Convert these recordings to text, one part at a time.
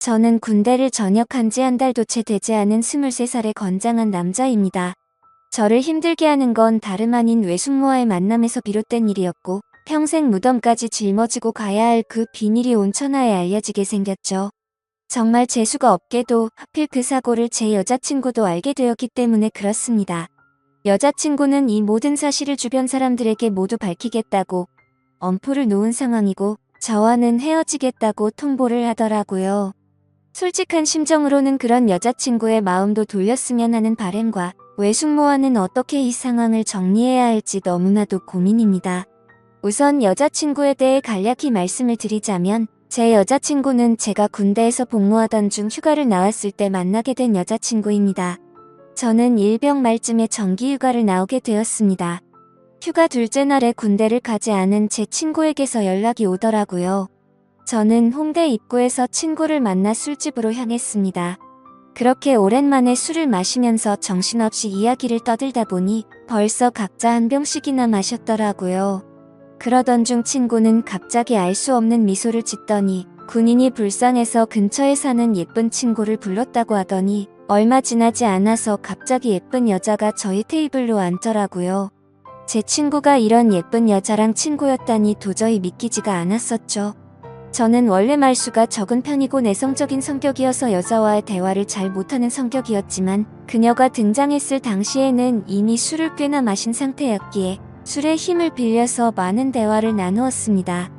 저는 군대를 전역한 지 한 달도 채 되지 않은 23살의 건장한 남자입니다. 저를 힘들게 하는 건 다름 아닌 외숙모와의 만남에서 비롯된 일이었고 평생 무덤까지 짊어지고 가야 할 그 비밀이 온 천하에 알려지게 생겼죠. 정말 재수가 없게도 하필 그 사고를 제 여자친구도 알게 되었기 때문에 그렇습니다. 여자친구는 이 모든 사실을 주변 사람들에게 모두 밝히겠다고 엄포를 놓은 상황이고 저와는 헤어지겠다고 통보를 하더라고요. 솔직한 심정으로는 그런 여자친구의 마음도 돌렸으면 하는 바람과 외숙모와는 어떻게 이 상황을 정리해야 할지 너무나도 고민입니다. 우선 여자친구에 대해 간략히 말씀을 드리자면 제 여자친구는 제가 군대에서 복무하던 중 휴가를 나왔을 때 만나게 된 여자친구입니다. 저는 일병 말쯤에 정기휴가를 나오게 되었습니다. 휴가 둘째 날에 군대를 가지 않은 제 친구에게서 연락이 오더라고요. 저는 홍대 입구에서 친구를 만나 술집으로 향했습니다. 그렇게 오랜만에 술을 마시면서 정신없이 이야기를 떠들다 보니 벌써 각자 한 병씩이나 마셨더라고요. 그러던 중 친구는 갑자기 알 수 없는 미소를 짓더니 군인이 불쌍해서 근처에 사는 예쁜 친구를 불렀다고 하더니 얼마 지나지 않아서 갑자기 예쁜 여자가 저희 테이블로 앉더라고요. 제 친구가 이런 예쁜 여자랑 친구였다니 도저히 믿기지가 않았었죠. 저는 원래 말수가 적은 편이고 내성적인 성격이어서 여자와의 대화를 잘 못하는 성격이었지만 그녀가 등장했을 당시에는 이미 술을 꽤나 마신 상태였기에 술의 힘을 빌려서 많은 대화를 나누었습니다.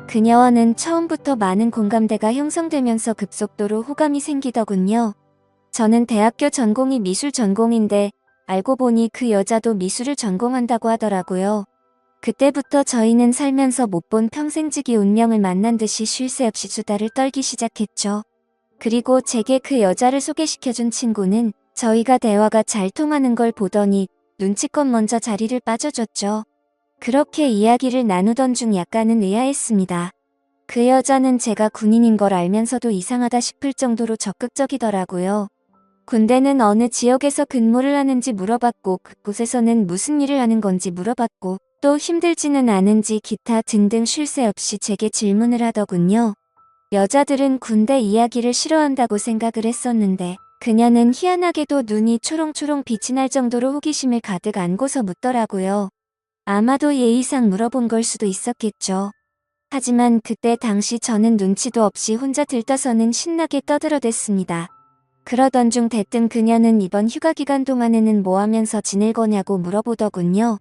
그녀와는 처음부터 많은 공감대가 형성되면서 급속도로 호감이 생기더군요. 저는 대학교 전공이 미술 전공인데 알고 보니 그 여자도 미술을 전공한다고 하더라고요. 그때부터 저희는 살면서 못 본 평생지기 운명을 만난 듯이 쉴 새 없이 수다를 떨기 시작했죠. 그리고 제게 그 여자를 소개시켜준 친구는 저희가 대화가 잘 통하는 걸 보더니 눈치껏 먼저 자리를 빠져줬죠. 그렇게 이야기를 나누던 중 약간은 의아했습니다. 그 여자는 제가 군인인 걸 알면서도 이상하다 싶을 정도로 적극적이더라고요. 군대는 어느 지역에서 근무를 하는지 물어봤고 그곳에서는 무슨 일을 하는 건지 물어봤고 또 힘들지는 않은지 기타 등등 쉴 새 없이 제게 질문을 하더군요. 여자들은 군대 이야기를 싫어한다고 생각을 했었는데 그녀는 희한하게도 눈이 초롱초롱 빛이 날 정도로 호기심을 가득 안고서 묻더라고요. 아마도 예의상 물어본 걸 수도 있었겠죠. 하지만 그때 당시 저는 눈치도 없이 혼자 들떠서는 신나게 떠들어댔습니다. 그러던 중 대뜸 그녀는 이번 휴가 기간 동안에는 뭐 하면서 지낼 거냐고 물어보더군요.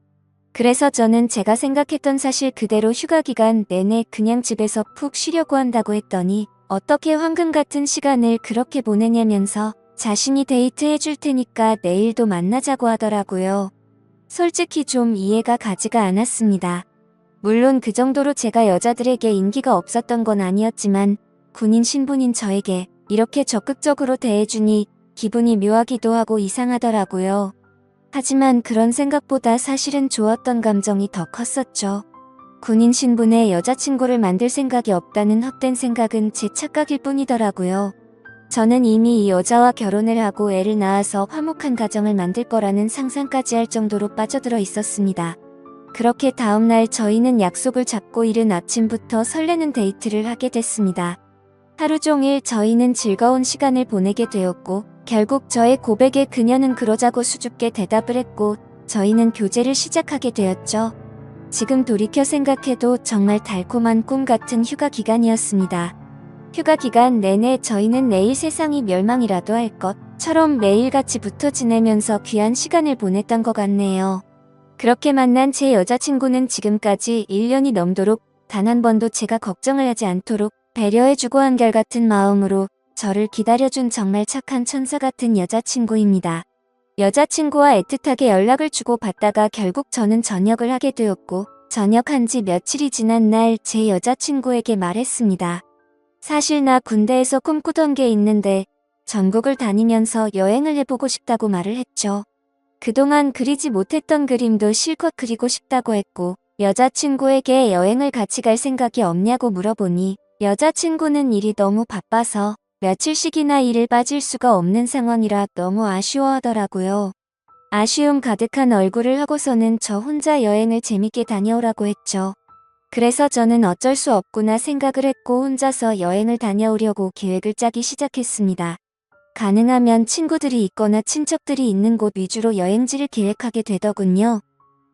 그래서 저는 제가 생각했던 사실 그대로 휴가 기간 내내 그냥 집에서 푹 쉬려고 한다고 했더니 어떻게 황금 같은 시간을 그렇게 보내냐면서 자신이 데이트 해줄 테니까 내일도 만나자고 하더라고요. 솔직히 좀 이해가 가지가 않았습니다. 물론 그 정도로 제가 여자들에게 인기가 없었던 건 아니었지만 군인 신분인 저에게 이렇게 적극적으로 대해주니 기분이 묘하기도 하고 이상하더라고요. 하지만 그런 생각보다 사실은 좋았던 감정이 더 컸었죠. 군인 신분의 여자친구를 만들 생각이 없다는 헛된 생각은 제 착각일 뿐이더라고요. 저는 이미 이 여자와 결혼을 하고 애를 낳아서 화목한 가정을 만들 거라는 상상까지 할 정도로 빠져들어 있었습니다. 그렇게 다음날 저희는 약속을 잡고 이른 아침부터 설레는 데이트를 하게 됐습니다. 하루 종일 저희는 즐거운 시간을 보내게 되었고 결국 저의 고백에 그녀는 그러자고 수줍게 대답을 했고 저희는 교제를 시작하게 되었죠. 지금 돌이켜 생각해도 정말 달콤한 꿈 같은 휴가 기간이었습니다. 휴가 기간 내내 저희는 내일 세상이 멸망이라도 할 것처럼 매일같이 붙어 지내면서 귀한 시간을 보냈던 것 같네요. 그렇게 만난 제 여자친구는 지금까지 1년이 넘도록 단 한 번도 제가 걱정을 하지 않도록 배려해주고 한결같은 마음으로 저를 기다려준 정말 착한 천사 같은 여자친구입니다. 여자친구와 애틋하게 연락을 주고 받다가 결국 저는 전역을 하게 되었고 전역한 지 며칠이 지난 날 제 여자친구에게 말했습니다. 사실 나 군대에서 꿈꾸던 게 있는데 전국을 다니면서 여행을 해보고 싶다고 말을 했죠. 그동안 그리지 못했던 그림도 실컷 그리고 싶다고 했고 여자친구에게 여행을 같이 갈 생각이 없냐고 물어보니 여자친구는 일이 너무 바빠서 며칠씩이나 일을 빠질 수가 없는 상황이라 너무 아쉬워하더라고요. 아쉬움 가득한 얼굴을 하고서는 저 혼자 여행을 재밌게 다녀오라고 했죠. 그래서 저는 어쩔 수 없구나 생각을 했고 혼자서 여행을 다녀오려고 계획을 짜기 시작했습니다. 가능하면 친구들이 있거나 친척들이 있는 곳 위주로 여행지를 계획하게 되더군요.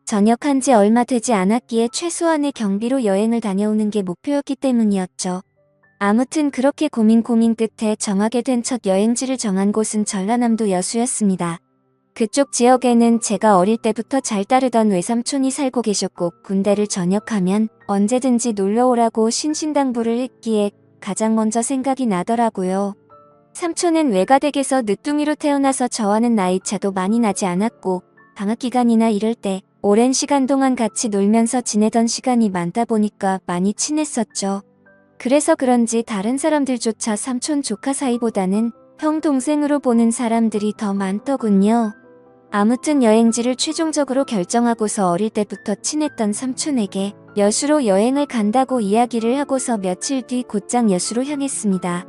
전역한 지 얼마 되지 않았기에 최소한의 경비로 여행을 다녀오는 게 목표였기 때문이었죠. 아무튼 그렇게 고민 끝에 정하게 된 첫 여행지를 정한 곳은 전라남도 여수였습니다. 그쪽 지역에는 제가 어릴 때부터 잘 따르던 외삼촌이 살고 계셨고 군대를 전역하면 언제든지 놀러오라고 신신당부를 했기에 가장 먼저 생각이 나더라고요. 삼촌은 외가댁에서 늦둥이로 태어나서 저와는 나이차도 많이 나지 않았고 방학 기간이나 이럴 때 오랜 시간 동안 같이 놀면서 지내던 시간이 많다 보니까 많이 친했었죠. 그래서 그런지 다른 사람들조차 삼촌 조카 사이보다는 형 동생으로 보는 사람들이 더 많더군요. 아무튼 여행지를 최종적으로 결정하고서 어릴 때부터 친했던 삼촌에게 여수로 여행을 간다고 이야기를 하고서 며칠 뒤 곧장 여수로 향했습니다.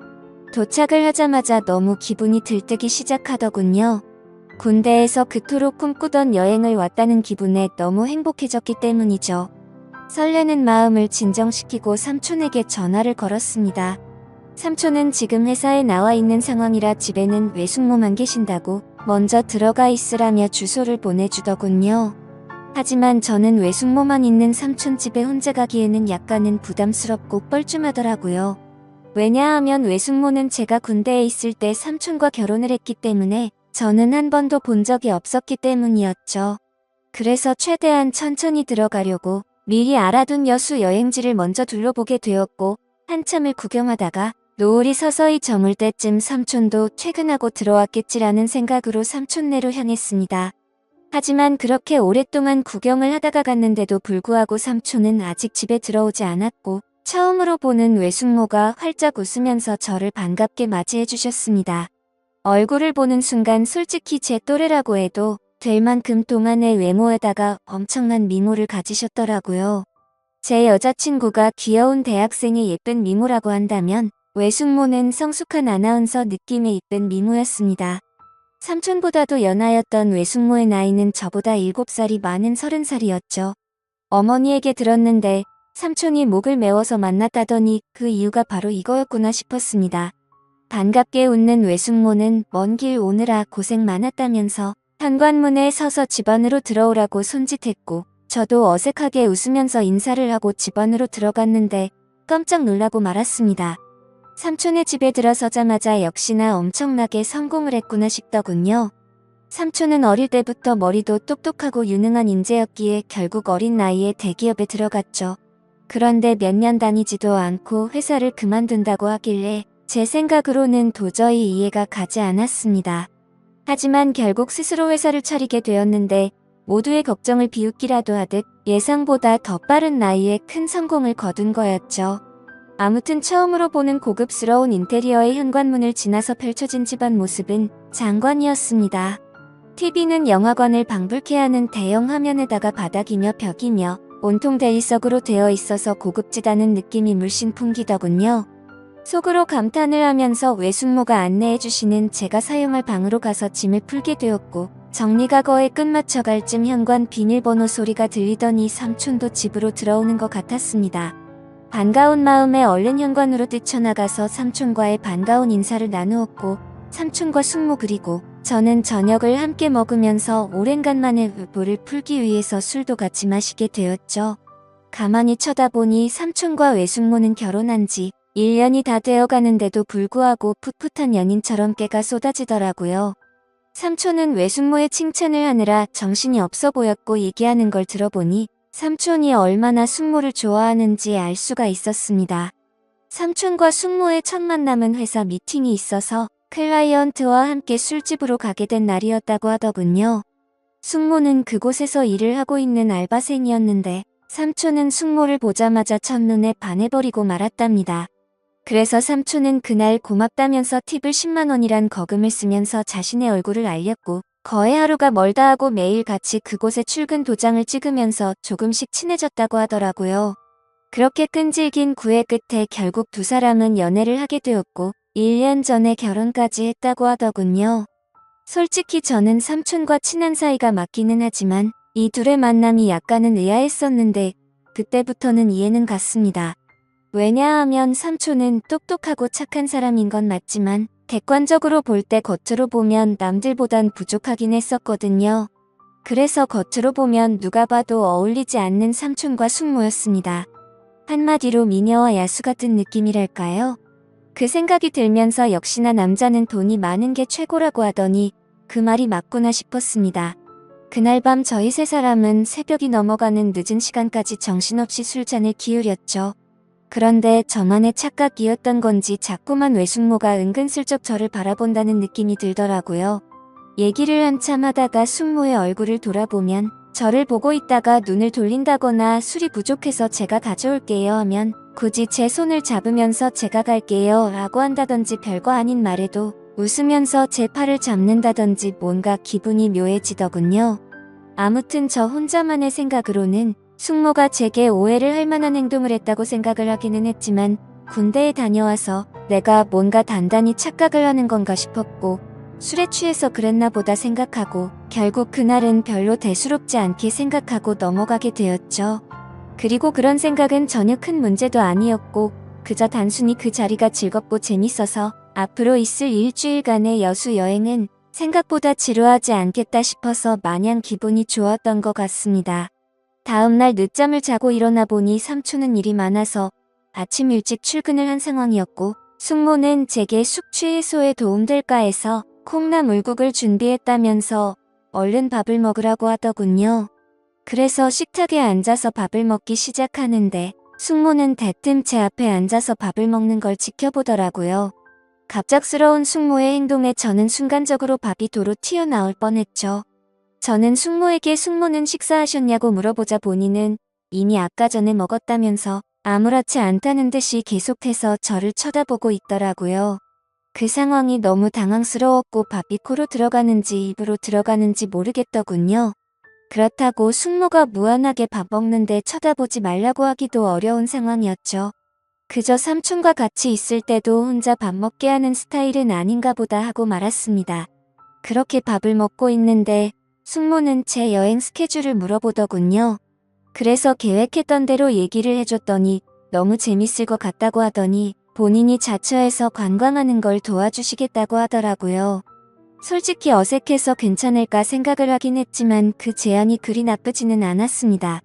도착을 하자마자 너무 기분이 들뜨기 시작하더군요. 군대에서 그토록 꿈꾸던 여행을 왔다는 기분에 너무 행복해졌기 때문이죠. 설레는 마음을 진정시키고 삼촌에게 전화를 걸었습니다. 삼촌은 지금 회사에 나와 있는 상황이라 집에는 외숙모만 계신다고 먼저 들어가 있으라며 주소를 보내주더군요. 하지만 저는 외숙모만 있는 삼촌 집에 혼자 가기에는 약간은 부담스럽고 뻘쭘하더라고요. 왜냐하면 외숙모는 제가 군대에 있을 때 삼촌과 결혼을 했기 때문에 저는 한 번도 본 적이 없었기 때문이었죠. 그래서 최대한 천천히 들어가려고 미리 알아둔 여수 여행지를 먼저 둘러보게 되었고 한참을 구경하다가 노을이 서서히 저물 때쯤 삼촌도 퇴근하고 들어왔겠지라는 생각으로 삼촌네로 향했습니다. 하지만 그렇게 오랫동안 구경을 하다가 갔는데도 불구하고 삼촌은 아직 집에 들어오지 않았고 처음으로 보는 외숙모가 활짝 웃으면서 저를 반갑게 맞이해 주셨습니다. 얼굴을 보는 순간 솔직히 제 또래라고 해도 될 만큼 동안의 외모에다가 엄청난 미모를 가지셨더라고요. 제 여자친구가 귀여운 대학생의 예쁜 미모라고 한다면 외숙모는 성숙한 아나운서 느낌의 예쁜 미모였습니다. 삼촌보다도 연하였던 외숙모의 나이는 저보다 7살이 많은 30살이었죠. 어머니에게 들었는데 삼촌이 목을 메워서 만났다더니 그 이유가 바로 이거였구나 싶었습니다. 반갑게 웃는 외숙모는 먼 길 오느라 고생 많았다면서 현관문에 서서 집 안으로 들어오라고 손짓했고 저도 어색하게 웃으면서 인사를 하고 집 안으로 들어갔는데 깜짝 놀라고 말았습니다. 삼촌의 집에 들어서자마자 역시나 엄청나게 성공을 했구나 싶더군요. 삼촌은 어릴 때부터 머리도 똑똑하고 유능한 인재였기에 결국 어린 나이에 대기업에 들어갔죠. 그런데 몇 년 다니지도 않고 회사를 그만둔다고 하길래 제 생각으로는 도저히 이해가 가지 않았습니다. 하지만 결국 스스로 회사를 차리게 되었는데 모두의 걱정을 비웃기라도 하듯 예상보다 더 빠른 나이에 큰 성공을 거둔 거였죠. 아무튼 처음으로 보는 고급스러운 인테리어의 현관문을 지나서 펼쳐진 집안 모습은 장관이었습니다. TV는 영화관을 방불케 하는 대형 화면에다가 바닥이며 벽이며 온통 대리석으로 되어 있어서 고급지다는 느낌이 물씬 풍기더군요. 속으로 감탄을 하면서 외숙모가 안내해주시는 제가 사용할 방으로 가서 짐을 풀게 되었고 정리가 거의 끝마쳐갈 쯤 현관 비밀번호 소리가 들리더니 삼촌도 집으로 들어오는 것 같았습니다. 반가운 마음에 얼른 현관으로 뛰쳐나가서 삼촌과의 반가운 인사를 나누었고 삼촌과 숙모 그리고 저는 저녁을 함께 먹으면서 오랜간만에 물을 풀기 위해서 술도 같이 마시게 되었죠. 가만히 쳐다보니 삼촌과 외숙모는 결혼한 지 1년이 다 되어가는데도 불구하고 풋풋한 연인처럼 깨가 쏟아지더라고요. 삼촌은 외숙모의 칭찬을 하느라 정신이 없어 보였고 얘기하는 걸 들어보니 삼촌이 얼마나 숙모를 좋아하는지 알 수가 있었습니다. 삼촌과 숙모의 첫 만남은 회사 미팅이 있어서 클라이언트와 함께 술집으로 가게 된 날이었다고 하더군요. 숙모는 그곳에서 일을 하고 있는 알바생이었는데 삼촌은 숙모를 보자마자 첫눈에 반해버리고 말았답니다. 그래서 삼촌은 그날 고맙다면서 팁을 10만 원이란 거금을 쓰면서 자신의 얼굴을 알렸고 거의 하루가 멀다 하고 매일 같이 그곳에 출근 도장을 찍으면서 조금씩 친해졌다고 하더라고요. 그렇게 끈질긴 구애 끝에 결국 두 사람은 연애를 하게 되었고 1년 전에 결혼까지 했다고 하더군요. 솔직히 저는 삼촌과 친한 사이가 맞기는 하지만 이 둘의 만남이 약간은 의아했었는데 그때부터는 이해는 갔습니다. 왜냐하면 삼촌은 똑똑하고 착한 사람인 건 맞지만 객관적으로 볼 때 겉으로 보면 남들보단 부족하긴 했었거든요. 그래서 겉으로 보면 누가 봐도 어울리지 않는 삼촌과 숙모였습니다. 한마디로 미녀와 야수 같은 느낌이랄까요? 그 생각이 들면서 역시나 남자는 돈이 많은 게 최고라고 하더니 그 말이 맞구나 싶었습니다. 그날 밤 저희 세 사람은 새벽이 넘어가는 늦은 시간까지 정신없이 술잔을 기울였죠. 그런데 저만의 착각이었던 건지 자꾸만 외숙모가 은근슬쩍 저를 바라본다는 느낌이 들더라고요. 얘기를 한참 하다가 숙모의 얼굴을 돌아보면 저를 보고 있다가 눈을 돌린다거나 술이 부족해서 제가 가져올게요 하면 굳이 제 손을 잡으면서 제가 갈게요 라고 한다든지 별거 아닌 말에도 웃으면서 제 팔을 잡는다든지 뭔가 기분이 묘해지더군요. 아무튼 저 혼자만의 생각으로는 숙모가 제게 오해를 할 만한 행동을 했다고 생각을 하기는 했지만 군대에 다녀와서 내가 뭔가 단단히 착각을 하는 건가 싶었고 술에 취해서 그랬나 보다 생각하고 결국 그날은 별로 대수롭지 않게 생각하고 넘어가게 되었죠. 그리고 그런 생각은 전혀 큰 문제도 아니었고 그저 단순히 그 자리가 즐겁고 재밌어서 앞으로 있을 일주일간의 여수 여행은 생각보다 지루하지 않겠다 싶어서 마냥 기분이 좋았던 것 같습니다. 다음날 늦잠을 자고 일어나 보니 삼촌은 일이 많아서 아침 일찍 출근을 한 상황이었고 숙모는 제게 숙취 해소에 도움될까 해서 콩나물국을 준비했다면서 얼른 밥을 먹으라고 하더군요. 그래서 식탁에 앉아서 밥을 먹기 시작하는데 숙모는 대뜸 제 앞에 앉아서 밥을 먹는 걸 지켜보더라고요. 갑작스러운 숙모의 행동에 저는 순간적으로 밥이 도로 튀어나올 뻔했죠. 저는 숙모에게 숙모는 식사하셨냐고 물어보자 본인은 이미 아까 전에 먹었다면서 아무렇지 않다는 듯이 계속해서 저를 쳐다보고 있더라고요. 그 상황이 너무 당황스러웠고 밥이 코로 들어가는지 입으로 들어가는지 모르겠더군요. 그렇다고 숙모가 무한하게 밥 먹는데 쳐다보지 말라고 하기도 어려운 상황이었죠. 그저 삼촌과 같이 있을 때도 혼자 밥 먹게 하는 스타일은 아닌가 보다 하고 말았습니다. 그렇게 밥을 먹고 있는데 숙모는 제 여행 스케줄을 물어보더군요. 그래서 계획했던 대로 얘기를 해줬더니 너무 재밌을 것 같다고 하더니 본인이 자처해서 관광하는 걸 도와주시겠다고 하더라고요. 솔직히 어색해서 괜찮을까 생각을 하긴 했지만 그 제안이 그리 나쁘지는 않았습니다.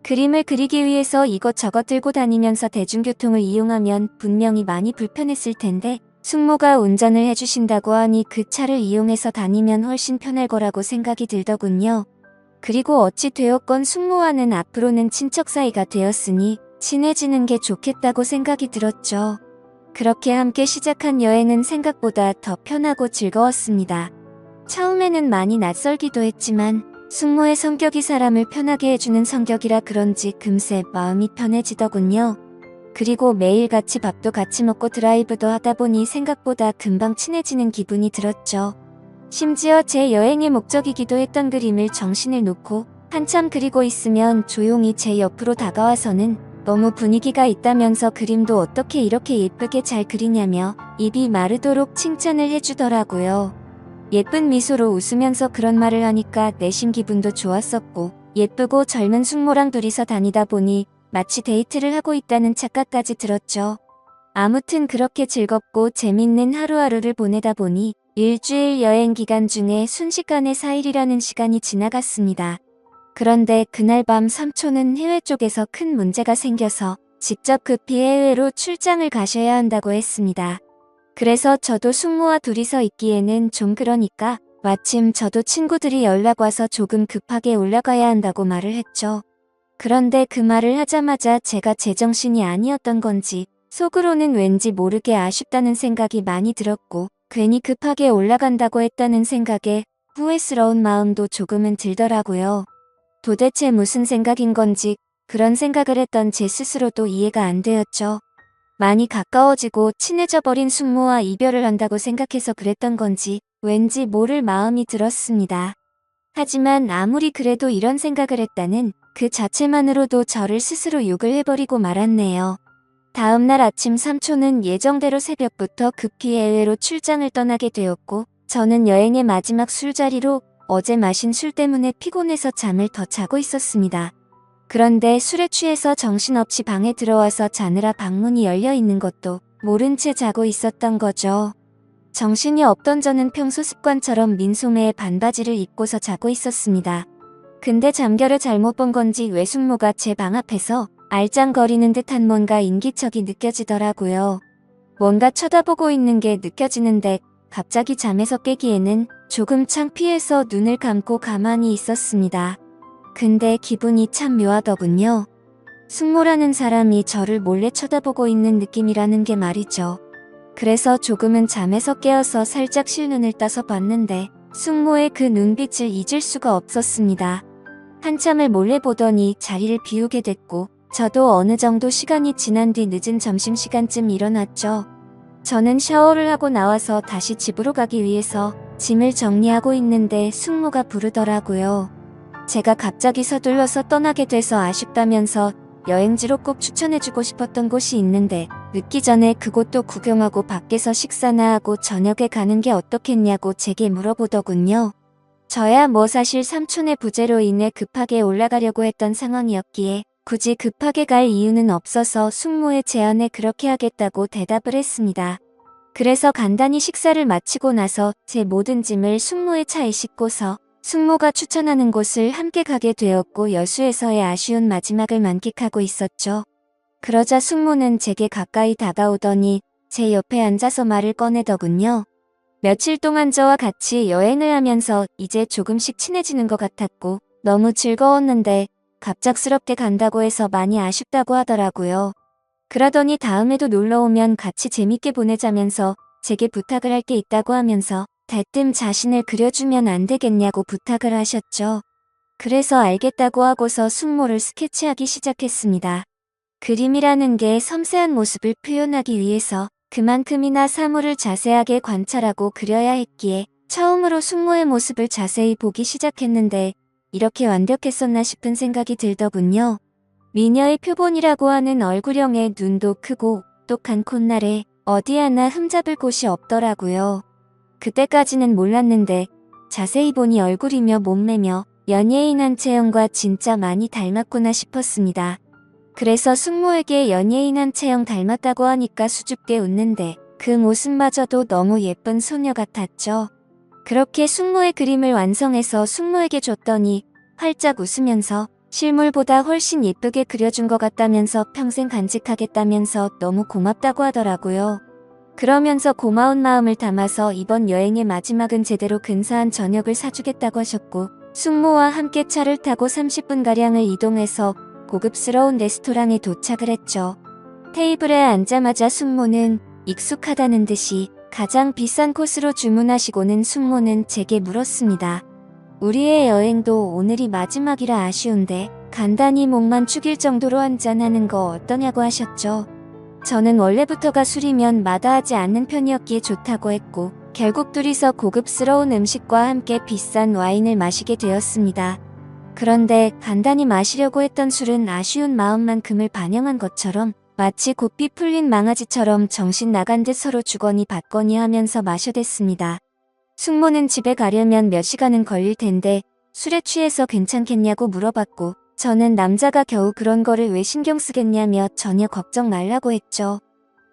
그림을 그리기 위해서 이것저것 들고 다니면서 대중교통을 이용하면 분명히 많이 불편했을 텐데 숙모가 운전을 해주신다고 하니 그 차를 이용해서 다니면 훨씬 편할 거라고 생각이 들더군요. 그리고 어찌 되었건 숙모와는 앞으로는 친척 사이가 되었으니 친해지는 게 좋겠다고 생각이 들었죠. 그렇게 함께 시작한 여행은 생각보다 더 편하고 즐거웠습니다. 처음에는 많이 낯설기도 했지만 숙모의 성격이 사람을 편하게 해주는 성격이라 그런지 금세 마음이 편해지더군요. 그리고 매일 같이 밥도 같이 먹고 드라이브도 하다 보니 생각보다 금방 친해지는 기분이 들었죠. 심지어 제 여행의 목적이기도 했던 그림을 정신을 놓고 한참 그리고 있으면 조용히 제 옆으로 다가와서는 너무 분위기가 있다면서 그림도 어떻게 이렇게 예쁘게 잘 그리냐며 입이 마르도록 칭찬을 해주더라고요. 예쁜 미소로 웃으면서 그런 말을 하니까 내심 기분도 좋았었고 예쁘고 젊은 숙모랑 둘이서 다니다 보니 마치 데이트를 하고 있다는 착각까지 들었죠. 아무튼 그렇게 즐겁고 재밌는 하루하루를 보내다 보니 일주일 여행 기간 중에 순식간에 4일이라는 시간이 지나갔습니다. 그런데 그날 밤 삼촌은 해외 쪽에서 큰 문제가 생겨서 직접 급히 해외로 출장을 가셔야 한다고 했습니다. 그래서 저도 숙모와 둘이서 있기에는 좀 그러니까 마침 저도 친구들이 연락 와서 조금 급하게 올라가야 한다고 말을 했죠. 그런데 그 말을 하자마자 제가 제정신이 아니었던 건지 속으로는 왠지 모르게 아쉽다는 생각이 많이 들었고 괜히 급하게 올라간다고 했다는 생각에 후회스러운 마음도 조금은 들더라고요. 도대체 무슨 생각인 건지 그런 생각을 했던 제 스스로도 이해가 안 되었죠. 많이 가까워지고 친해져 버린 숙모와 이별을 한다고 생각해서 그랬던 건지 왠지 모를 마음이 들었습니다. 하지만 아무리 그래도 이런 생각을 했다는 그 자체만으로도 저를 스스로 욕을 해버리고 말았네요. 다음날 아침 삼촌은 예정대로 새벽부터 급히 해외로 출장을 떠나게 되었고 저는 여행의 마지막 술자리로 어제 마신 술 때문에 피곤해서 잠을 더 자고 있었습니다. 그런데 술에 취해서 정신없이 방에 들어와서 자느라 방문이 열려 있는 것도 모른 채 자고 있었던 거죠. 정신이 없던 저는 평소 습관처럼 민소매에 반바지를 입고서 자고 있었습니다. 근데 잠결에 잘못 본 건지 외숙모가 제 방 앞에서 알짱거리는 듯한 뭔가 인기척이 느껴지더라고요. 뭔가 쳐다보고 있는 게 느껴지는데 갑자기 잠에서 깨기에는 조금 창피해서 눈을 감고 가만히 있었습니다. 근데 기분이 참 묘하더군요. 숙모라는 사람이 저를 몰래 쳐다보고 있는 느낌이라는 게 말이죠. 그래서 조금은 잠에서 깨어서 살짝 실눈을 떠서 봤는데 숙모의 그 눈빛을 잊을 수가 없었습니다. 한참을 몰래 보더니 자리를 비우게 됐고 저도 어느 정도 시간이 지난 뒤 늦은 점심시간쯤 일어났죠. 저는 샤워를 하고 나와서 다시 집으로 가기 위해서 짐을 정리하고 있는데 숙모가 부르더라고요. 제가 갑자기 서둘러서 떠나게 돼서 아쉽다면서 여행지로 꼭 추천해주고 싶었던 곳이 있는데 늦기 전에 그곳도 구경하고 밖에서 식사나 하고 저녁에 가는 게 어떻겠냐고 제게 물어보더군요. 저야 뭐 사실 삼촌의 부재로 인해 급하게 올라가려고 했던 상황이었기에 굳이 급하게 갈 이유는 없어서 숙모의 제안에 그렇게 하겠다고 대답을 했습니다. 그래서 간단히 식사를 마치고 나서 제 모든 짐을 숙모의 차에 싣고서 숙모가 추천하는 곳을 함께 가게 되었고 여수에서의 아쉬운 마지막을 만끽하고 있었죠. 그러자 숙모는 제게 가까이 다가오더니 제 옆에 앉아서 말을 꺼내더군요. 며칠 동안 저와 같이 여행을 하면서 이제 조금씩 친해지는 것 같았고 너무 즐거웠는데 갑작스럽게 간다고 해서 많이 아쉽다고 하더라고요. 그러더니 다음에도 놀러오면 같이 재밌게 보내자면서 제게 부탁을 할 게 있다고 하면서 대뜸 자신을 그려주면 안 되겠냐고 부탁을 하셨죠. 그래서 알겠다고 하고서 숙모를 스케치하기 시작했습니다. 그림이라는 게 섬세한 모습을 표현하기 위해서 그만큼이나 사물을 자세하게 관찰하고 그려야 했기에 처음으로 숙모의 모습을 자세히 보기 시작했는데 이렇게 완벽했었나 싶은 생각이 들더군요. 미녀의 표본이라고 하는 얼굴형에 눈도 크고 똑똑한 콧날에 어디 하나 흠잡을 곳이 없더라고요. 그때까지는 몰랐는데 자세히 보니 얼굴이며 몸매며 연예인한 체형과 진짜 많이 닮았구나 싶었습니다. 그래서 숙모에게 연예인한 체형 닮았다고 하니까 수줍게 웃는데 그 모습마저도 너무 예쁜 소녀 같았죠. 그렇게 숙모의 그림을 완성해서 숙모에게 줬더니 활짝 웃으면서 실물보다 훨씬 예쁘게 그려준 것 같다면서 평생 간직하겠다면서 너무 고맙다고 하더라고요. 그러면서 고마운 마음을 담아서 이번 여행의 마지막은 제대로 근사한 저녁을 사주겠다고 하셨고 숙모와 함께 차를 타고 30분가량을 이동해서 고급스러운 레스토랑에 도착을 했죠. 테이블에 앉자마자 숙모는 익숙하다는 듯이 가장 비싼 코스로 주문하시고는 숙모는 제게 물었습니다. 우리의 여행도 오늘이 마지막이라 아쉬운데 간단히 목만 축일 정도로 한잔하는 거 어떠냐고 하셨죠. 저는 원래부터가 술이면 마다하지 않는 편이었기에 좋다고 했고 결국 둘이서 고급스러운 음식과 함께 비싼 와인을 마시게 되었습니다. 그런데 간단히 마시려고 했던 술은 아쉬운 마음만큼을 반영한 것처럼 마치 고삐 풀린 망아지처럼 정신 나간 듯 서로 주거니 받거니 하면서 마셔댔습니다. 숙모는 집에 가려면 몇 시간은 걸릴 텐데 술에 취해서 괜찮겠냐고 물어봤고 저는 남자가 겨우 그런 거를 왜 신경 쓰겠냐며 전혀 걱정 말라고 했죠.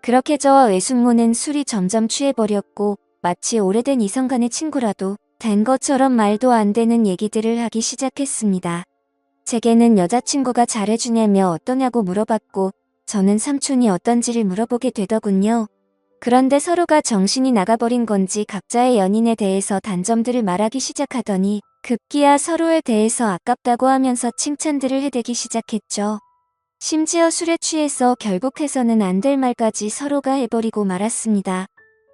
그렇게 저와 외숙모는 술이 점점 취해버렸고 마치 오래된 이성 간의 친구라도 된 것처럼 말도 안 되는 얘기들을 하기 시작했습니다. 제게는 여자친구가 잘해주냐며 어떠냐고 물어봤고 저는 삼촌이 어떤지를 물어보게 되더군요. 그런데 서로가 정신이 나가버린 건지 각자의 연인에 대해서 단점들을 말하기 시작하더니 급기야 서로에 대해서 아깝다고 하면서 칭찬들을 해대기 시작했죠. 심지어 술에 취해서 결국 해서는 안 될 말까지 서로가 해버리고 말았습니다.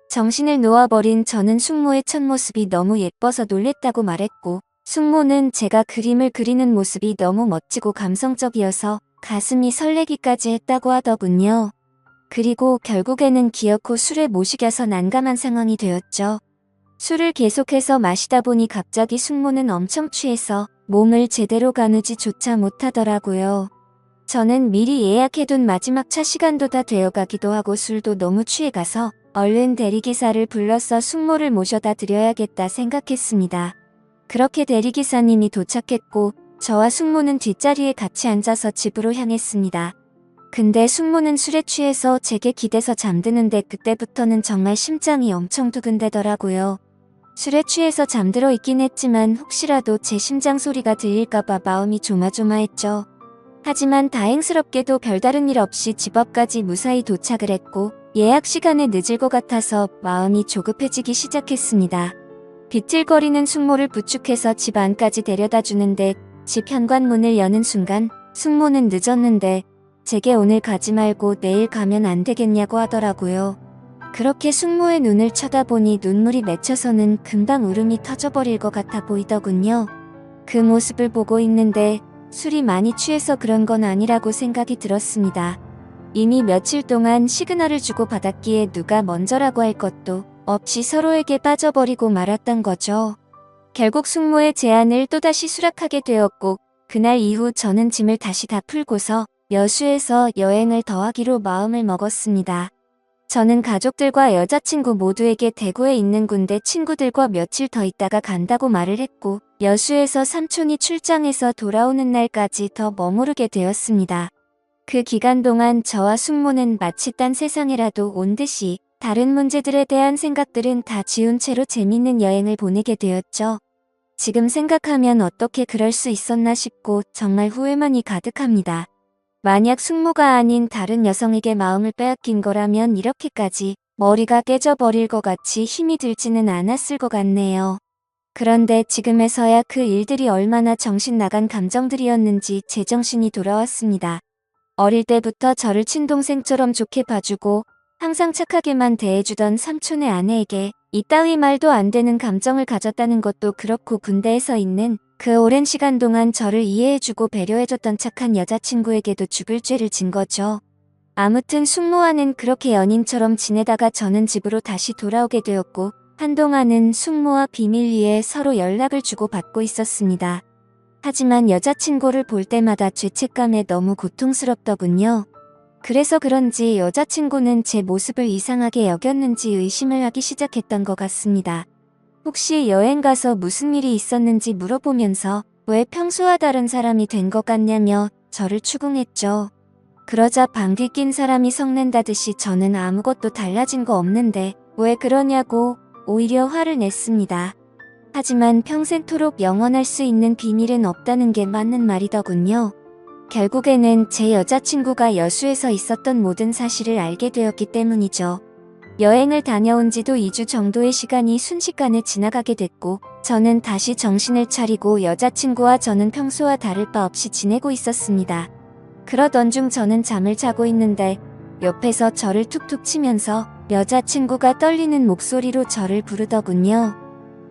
정신을 놓아버린 저는 숙모의 첫 모습이 너무 예뻐서 놀랬다고 말했고 숙모는 제가 그림을 그리는 모습이 너무 멋지고 감성적이어서 가슴이 설레기까지 했다고 하더군요. 그리고 결국에는 기어코 술에 모시겨서 난감한 상황이 되었죠. 술을 계속해서 마시다 보니 갑자기 숙모는 엄청 취해서 몸을 제대로 가누지조차 못하더라고요. 저는 미리 예약해둔 마지막 차 시간도 다 되어가기도 하고 술도 너무 취해가서 얼른 대리기사를 불러서 숙모를 모셔다 드려야겠다 생각했습니다. 그렇게 대리기사님이 도착했고 저와 숙모는 뒷자리에 같이 앉아서 집으로 향했습니다. 근데 숙모는 술에 취해서 제게 기대서 잠드는데 그때부터는 정말 심장이 엄청 두근대더라고요. 술에 취해서 잠들어 있긴 했지만 혹시라도 제 심장 소리가 들릴까봐 마음이 조마조마했죠. 하지만 다행스럽게도 별다른 일 없이 집 앞까지 무사히 도착을 했고 예약 시간에 늦을 것 같아서 마음이 조급해지기 시작했습니다. 빗질거리는 숙모를 부축해서 집 안까지 데려다 주는데 집 현관문을 여는 순간 숙모는 늦었는데 제게 오늘 가지 말고 내일 가면 안 되겠냐고 하더라고요. 그렇게 숙모의 눈을 쳐다보니 눈물이 맺혀서는 금방 울음이 터져버릴 것 같아 보이더군요. 그 모습을 보고 있는데 술이 많이 취해서 그런 건 아니라고 생각이 들었습니다. 이미 며칠 동안 시그널을 주고 받았기에 누가 먼저라고 할 것도 없이 서로에게 빠져버리고 말았던 거죠. 결국 숙모의 제안을 또다시 수락하게 되었고 그날 이후 저는 짐을 다시 다 풀고서 여수에서 여행을 더 하기로 마음을 먹었습니다. 저는 가족들과 여자친구 모두에게 대구에 있는 군대 친구들과 며칠 더 있다가 간다고 말을 했고 여수에서 삼촌이 출장해서 돌아오는 날까지 더 머무르게 되었습니다. 그 기간 동안 저와 숙모는 마치 딴 세상에라도 온 듯이 다른 문제들에 대한 생각들은 다 지운 채로 재밌는 여행을 보내게 되었죠. 지금 생각하면 어떻게 그럴 수 있었나 싶고 정말 후회만이 가득합니다. 만약 숙모가 아닌 다른 여성에게 마음을 빼앗긴 거라면 이렇게까지 머리가 깨져버릴 것 같이 힘이 들지는 않았을 것 같네요. 그런데 지금에서야 그 일들이 얼마나 정신 나간 감정들이었는지 제정신이 돌아왔습니다. 어릴 때부터 저를 친동생처럼 좋게 봐주고 항상 착하게만 대해주던 삼촌의 아내에게 이따위 말도 안 되는 감정을 가졌다는 것도 그렇고 군대에서 있는 그 오랜 시간 동안 저를 이해해주고 배려해줬던 착한 여자친구에게도 죽을 죄를 진 거죠. 아무튼 숙모와는 그렇게 연인처럼 지내다가 저는 집으로 다시 돌아오게 되었고 한동안은 숙모와 비밀리에 서로 연락을 주고받고 있었습니다. 하지만 여자친구를 볼 때마다 죄책감에 너무 고통스럽더군요. 그래서 그런지 여자친구는 제 모습을 이상하게 여겼는지 의심을 하기 시작했던 것 같습니다. 혹시 여행 가서 무슨 일이 있었는지 물어보면서 왜 평소와 다른 사람이 된 것 같냐며 저를 추궁했죠. 그러자 방귀 낀 사람이 성낸다듯이 저는 아무것도 달라진 거 없는데 왜 그러냐고 오히려 화를 냈습니다. 하지만 평생토록 영원할 수 있는 비밀은 없다는 게 맞는 말이더군요. 결국에는 제 여자친구가 여수에서 있었던 모든 사실을 알게 되었기 때문이죠. 여행을 다녀온 지도 2주 정도의 시간이 순식간에 지나가게 됐고 저는 다시 정신을 차리고 여자친구와 저는 평소와 다를 바 없이 지내고 있었습니다. 그러던 중 저는 잠을 자고 있는데 옆에서 저를 툭툭 치면서 여자친구가 떨리는 목소리로 저를 부르더군요.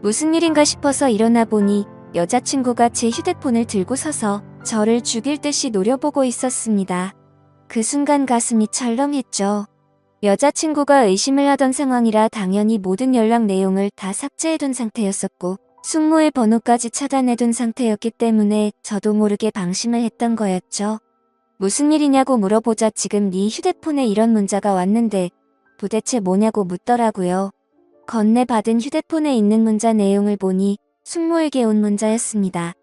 무슨 일인가 싶어서 일어나 보니 여자친구가 제 휴대폰을 들고 서서 저를 죽일 듯이 노려보고 있었습니다. 그 순간 가슴이 철렁했죠. 여자친구가 의심을 하던 상황이라 당연히 모든 연락 내용을 다 삭제해둔 상태였었고 숙모의 번호까지 차단해둔 상태였기 때문에 저도 모르게 방심을 했던 거였죠. 무슨 일이냐고 물어보자 지금 네 휴대폰에 이런 문자가 왔는데 도대체 뭐냐고 묻더라고요. 건네받은 휴대폰에 있는 문자 내용을 보니 숙모에게 온 문자였습니다.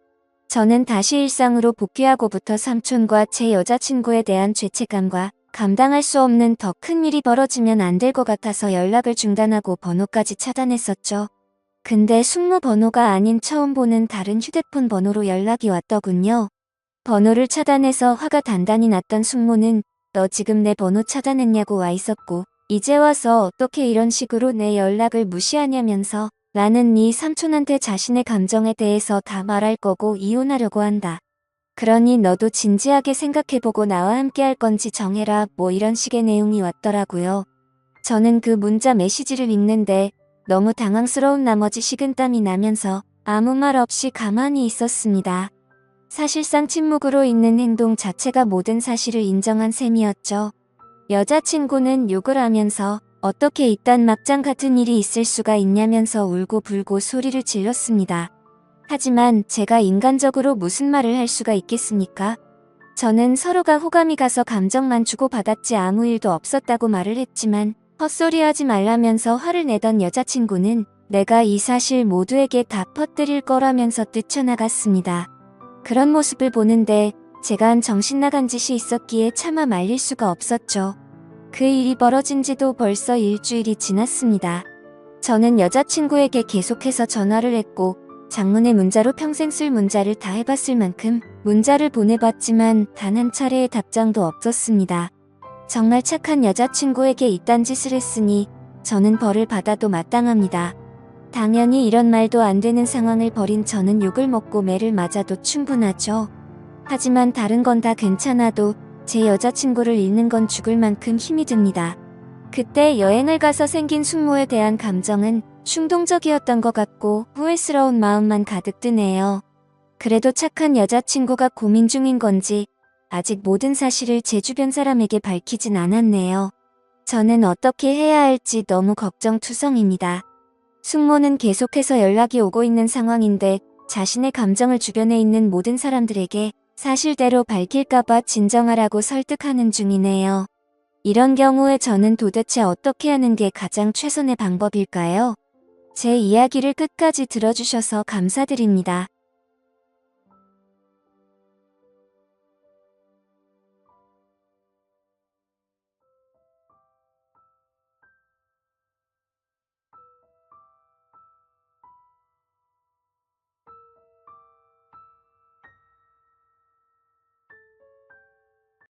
저는 다시 일상으로 복귀하고부터 삼촌과 제 여자친구에 대한 죄책감과 감당할 수 없는 더 큰 일이 벌어지면 안 될 것 같아서 연락을 중단하고 번호까지 차단했었죠. 근데 숙모 번호가 아닌 처음 보는 다른 휴대폰 번호로 연락이 왔더군요. 번호를 차단해서 화가 단단히 났던 숙모는 너 지금 내 번호 차단했냐고 와 있었고 이제 와서 어떻게 이런 식으로 내 연락을 무시하냐면서 나는 네 삼촌한테 자신의 감정에 대해서 다 말할 거고 이혼하려고 한다. 그러니 너도 진지하게 생각해보고 나와 함께 할 건지 정해라 뭐 이런 식의 내용이 왔더라고요. 저는 그 문자 메시지를 읽는데 너무 당황스러운 나머지 식은땀이 나면서 아무 말 없이 가만히 있었습니다. 사실상 침묵으로 있는 행동 자체가 모든 사실을 인정한 셈이었죠. 여자친구는 욕을 하면서 어떻게 이딴 막장 같은 일이 있을 수가 있냐면서 울고 불고 소리를 질렀습니다. 하지만 제가 인간적으로 무슨 말을 할 수가 있겠습니까? 저는 서로가 호감이 가서 감정만 주고받았지 아무 일도 없었다고 말을 했지만 헛소리하지 말라면서 화를 내던 여자친구는 내가 이 사실 모두에게 다 퍼뜨릴 거라면서 뛰쳐나갔습니다. 그런 모습을 보는데 제가 한 정신 나간 짓이 있었기에 차마 말릴 수가 없었죠. 그 일이 벌어진 지도 벌써 일주일이 지났습니다. 저는 여자친구에게 계속해서 전화를 했고 장문의 문자로 평생 쓸 문자를 다 해봤을 만큼 문자를 보내봤지만 단 한 차례의 답장도 없었습니다. 정말 착한 여자친구에게 이딴 짓을 했으니 저는 벌을 받아도 마땅합니다. 당연히 이런 말도 안 되는 상황을 벌인 저는 욕을 먹고 매를 맞아도 충분하죠. 하지만 다른 건 다 괜찮아도 제 여자친구를 잃는 건 죽을 만큼 힘이 듭니다. 그때 여행을 가서 생긴 숙모에 대한 감정은 충동적이었던 것 같고 후회스러운 마음만 가득 드네요. 그래도 착한 여자친구가 고민 중인 건지 아직 모든 사실을 제 주변 사람에게 밝히진 않았네요. 저는 어떻게 해야 할지 너무 걱정투성입니다. 숙모는 계속해서 연락이 오고 있는 상황인데 자신의 감정을 주변에 있는 모든 사람들에게 사실대로 밝힐까봐 진정하라고 설득하는 중이네요. 이런 경우에 저는 도대체 어떻게 하는 게 가장 최선의 방법일까요? 제 이야기를 끝까지 들어주셔서 감사드립니다.